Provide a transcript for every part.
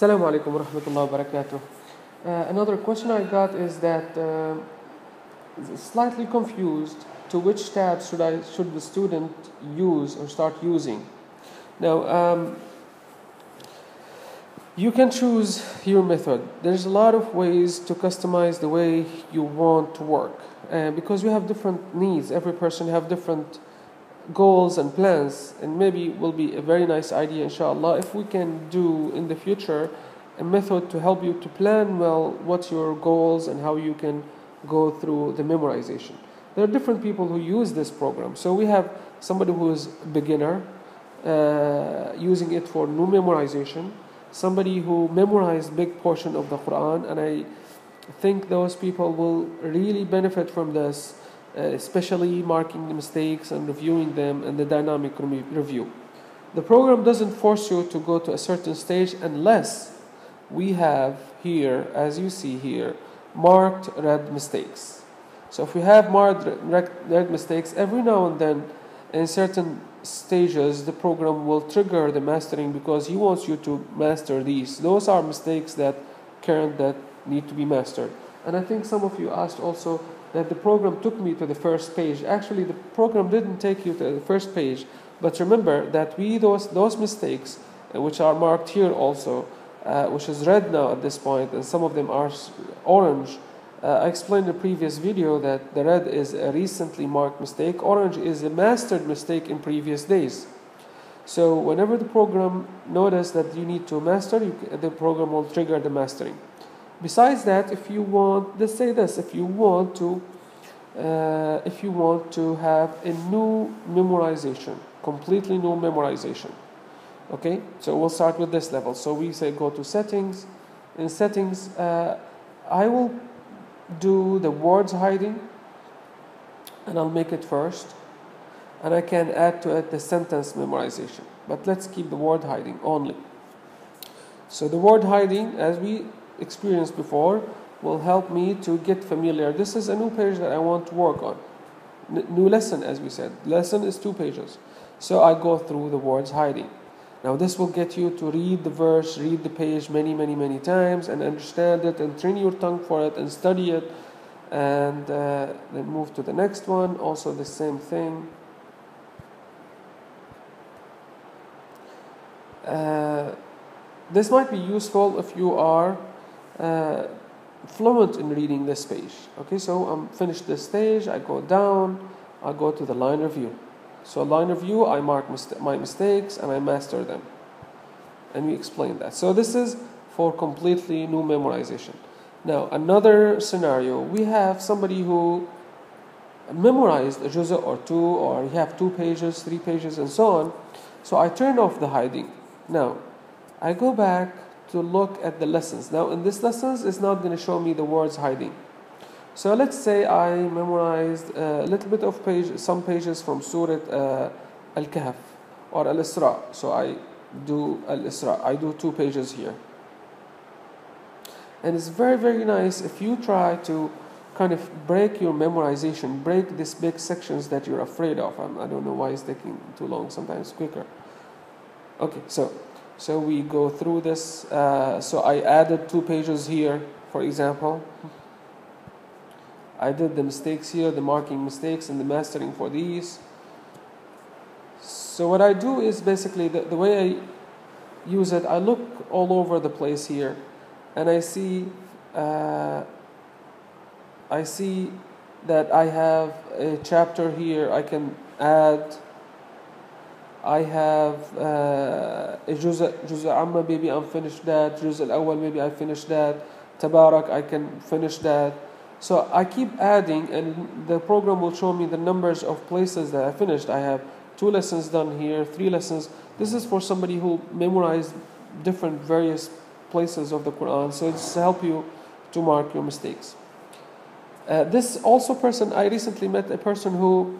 Assalamu alaikum wa rahmatullahi wa barakatuh. Another question I got is that slightly confused to which tab should the student use or start using. Now, you can choose your method. There's a lot of ways to customize the way you want to work because we have different needs. Every person have different goals and plans, and maybe will be a very nice idea, inshallah, if we can do in the future a method to help you to plan well what's your goals and how you can go through the memorization. There are different people who use this program. So we have somebody who is a beginner using it for new memorization, somebody who memorized big portion of the Quran, and I think those people will really benefit from this, especially marking the mistakes and reviewing them and the dynamic review. The program doesn't force you to go to a certain stage unless we have here, as you see here, marked red mistakes. So if we have marked red mistakes, every now and then in certain stages the program will trigger the mastering because he wants you to master these. Those are mistakes that need to be mastered. And I think some of you asked also that the program took me to the first page. Actually, the program didn't take you to the first page, but remember that those mistakes, which are marked here also, which is red now at this point, and some of them are orange. I explained in the previous video that the red is a recently marked mistake, orange is a mastered mistake in previous days. So whenever the program notices that you need to master, the program will trigger the mastering. Besides that, if you want, let's say this, if you want to have a new memorization, completely new memorization. Okay, so we'll start with this level. So we say go to settings. In settings, I will do the words hiding, and I'll make it first. And I can add to it the sentence memorization. But let's keep the word hiding only. So the word hiding, as we experienced before, will help me to get familiar. This is a new page that I want to work on. New lesson, as we said. Lesson is 2 pages. So I go through the words hiding. Now this will get you to read the verse, read the page many times and understand it and train your tongue for it and study it, and then move to the next one. Also the same thing. This might be useful if you are fluent in reading this page. Okay, so I'm finished this stage, I go down, I go to the line review. So line review, I mark my mistakes and I master them. And we explain that. So this is for completely new memorization. Now another scenario, we have somebody who memorized a juz'a or 2, or you have 2 pages, 3 pages and so on. So I turn off the hiding. Now I go back to look at the lessons. Now in this lessons, it's not going to show me the words hiding. So let's say I memorized a little bit of some pages from Surah Al-Kahf or Al-Isra. So I do Al-Isra. I do 2 pages here. And it's very nice if you try to kind of break your memorization, break these big sections that you're afraid of. I don't know why it's taking too long, sometimes quicker. Okay, so we go through this. So I added 2 pages here, for example. I did the mistakes here, the marking mistakes and the mastering for these. So what I do is basically the way I use it, I look all over the place here, and I see that I have a chapter here I can add. I have a Juz' Amma, maybe I'm finished that. Juz' Al-Awwal, maybe I finished that. Tabarak, I can finish that. So I keep adding, and the program will show me the numbers of places that I finished. I have 2 lessons done here, 3 lessons. This is for somebody who memorized different various places of the Quran. So it's to help you to mark your mistakes. This also person, I recently met a person who,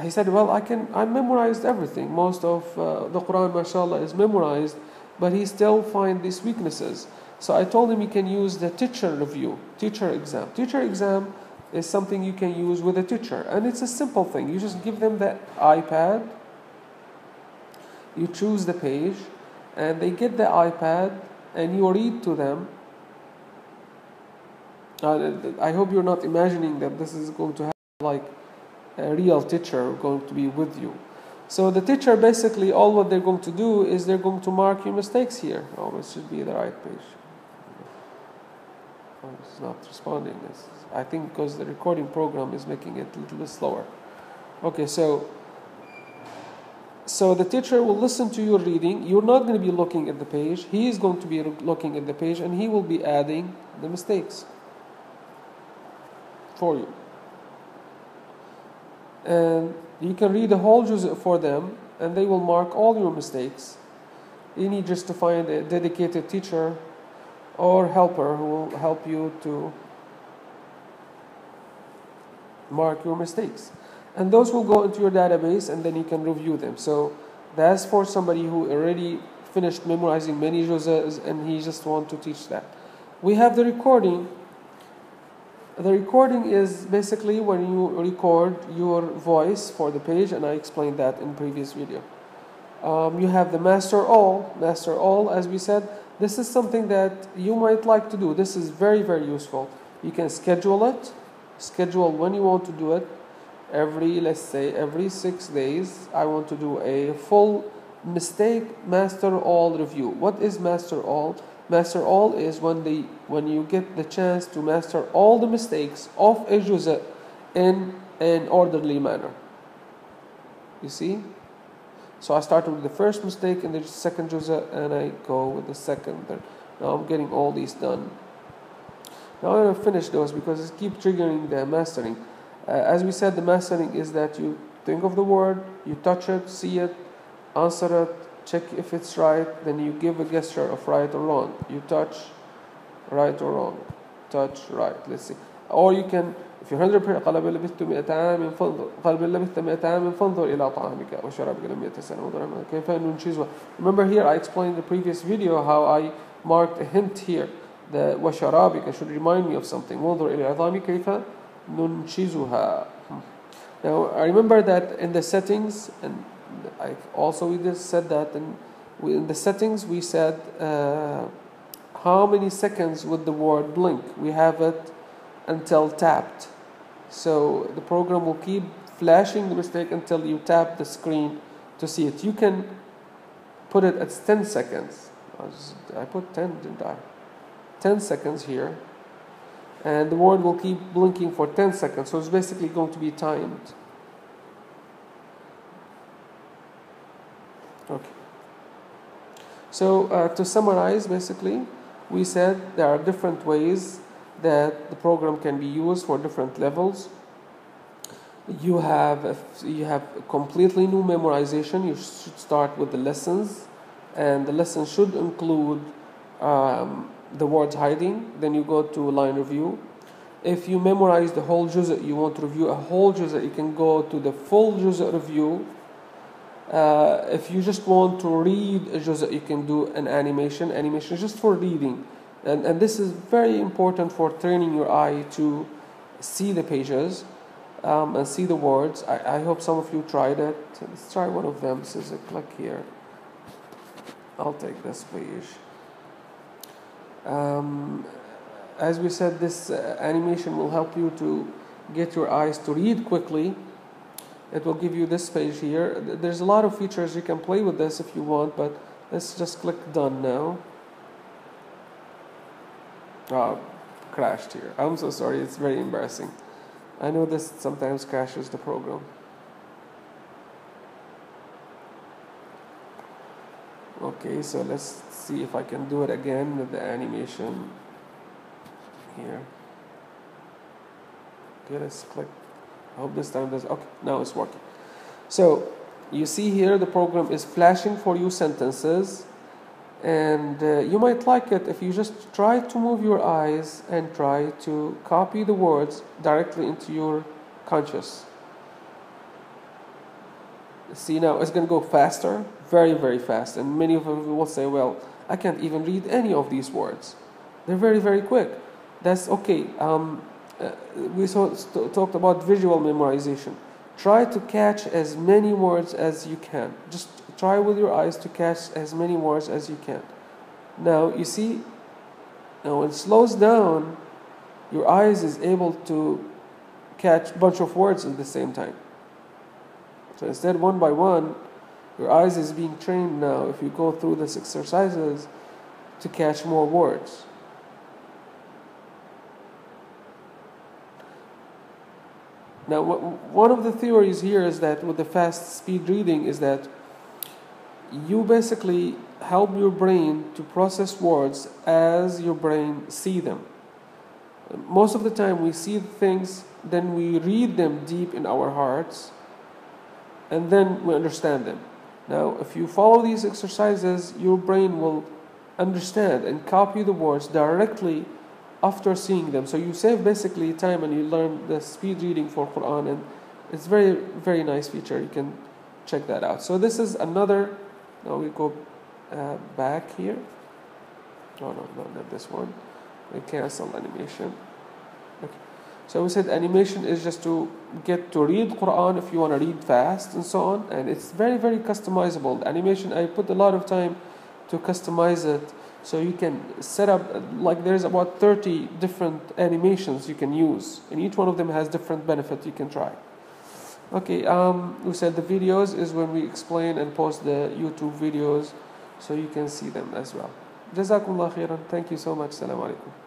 he said, well, I memorized everything. Most of the Quran, mashallah, is memorized, but he still finds these weaknesses. So I told him he can use the teacher review, teacher exam. Teacher exam is something you can use with a teacher, and it's a simple thing. You just give them the iPad, you choose the page, and they get the iPad, and you read to them. I hope you're not imagining that this is going to happen like a real teacher going to be with you. So the teacher basically, all what they're going to do is they're going to mark your mistakes here. Oh, it should be the right page. Oh, it's not responding. I think because the recording program is making it a little bit slower. Okay, so the teacher will listen to your reading. You're not going to be looking at the page. He is going to be looking at the page, and he will be adding the mistakes for you. And you can read the whole juz' for them, and they will mark all your mistakes. You need just to find a dedicated teacher or helper who will help you to mark your mistakes. And those will go into your database, and then you can review them. So that's for somebody who already finished memorizing many juz'as and he just wants to teach that. We have the recording. The recording is basically when you record your voice for the page, and I explained that in previous video. You have the master all. Master all, as we said, this is something that you might like to do. This is very, very useful. You can schedule it, schedule when you want to do it. Let's say every 6 days, I want to do a full mistake master all review. What is master all? Master all is when you get the chance to master all the mistakes of a juz' in an orderly manner. You see? So I started with the first mistake in the second juz' and I go with the second. Now I'm getting all these done. Now I'm going to finish those because it keeps triggering the mastering. As we said, the mastering is that you think of the word, you touch it, see it, answer it, check if it's right, then you give a gesture of right or wrong. You touch, right or wrong. Touch, right. Let's see. Or you can, if you're 100%, قَلَبَ لَبِثْتُ مِئَةَ عَامٍ فَانْظُرْ قَلْبَ لَبِثْتَ مِئَةَ عَامٍ فَانْظُرْ إِلَىٰ طَعَامِكَ وَشَرَابِكَ لَمْ يَتَسَنَّ كَيْفَ نُنْشِزُهَا. Remember here I explained in the previous video how I marked a hint here. The وَشَرَابِكَ should remind me of something. وَانْظُرْ إِلَىٰ الْعِظَامِ كَيْفَ نُنْشِزُهَا. Now I remember that in the settings, and we just said that in the settings we said how many seconds would the word blink. We have it until tapped. So the program will keep flashing the mistake until you tap the screen to see it. You can put it at 10 seconds. I put 10, didn't I? 10 seconds here. And the word will keep blinking for 10 seconds. So it's basically going to be timed. Okay. So to summarize, basically, we said there are different ways that the program can be used for different levels. You have completely new memorization. You should start with the lessons, and the lesson should include the words hiding. Then you go to line review. If you memorize the whole juz', you want to review a whole juz', you can go to the full juz' review. If you just want to read a juz', you can do an animation just for reading. And this is very important for training your eye to see the pages and see the words. I hope some of you tried it. Let's try one of them. This is a click here. I'll take this page. As we said, this animation will help you to get your eyes to read quickly. It will give you this page here. There's a lot of features. You can play with this if you want, but let's just click done now. Crashed here. I'm so sorry. It's very embarrassing. I know this sometimes crashes the program. Okay, so let's see if I can do it again with the animation here. Okay, let's click. I hope this time does. Okay, now it's working. So you see here the program is flashing for you sentences, and you might like it if you just try to move your eyes and try to copy the words directly into your conscious. See, now it's going to go faster, very, very fast. And many of you will say, well, I can't even read any of these words. They're very, very quick. That's okay. We talked about visual memorization. Try to catch as many words as you can. Just try with your eyes to catch as many words as you can. Now you see, now when it slows down, your eyes is able to catch a bunch of words at the same time. So instead, one by one, your eyes is being trained now, if you go through these exercises, to catch more words. Now, one of the theories here is that with the fast speed reading is that you basically help your brain to process words as your brain see them. Most of the time we see things, then we read them deep in our hearts, and then we understand them. Now, if you follow these exercises, your brain will understand and copy the words directly after seeing them. So you save basically time and you learn the speed reading for Quran, and it's very, very nice feature. You can check that out. So this is another, now we go back here. No, not this one. We cancel animation. Okay. So we said animation is just to get to read Quran if you want to read fast and so on, and it's very, very customizable. The animation, I put a lot of time to customize it, so you can set up, like there's about 30 different animations you can use, and each one of them has different benefit you can try. Okay, we said the videos is when we explain and post the YouTube videos, so you can see them as well. Jazakumullah khairan. Thank you so much. Assalamu alaikum.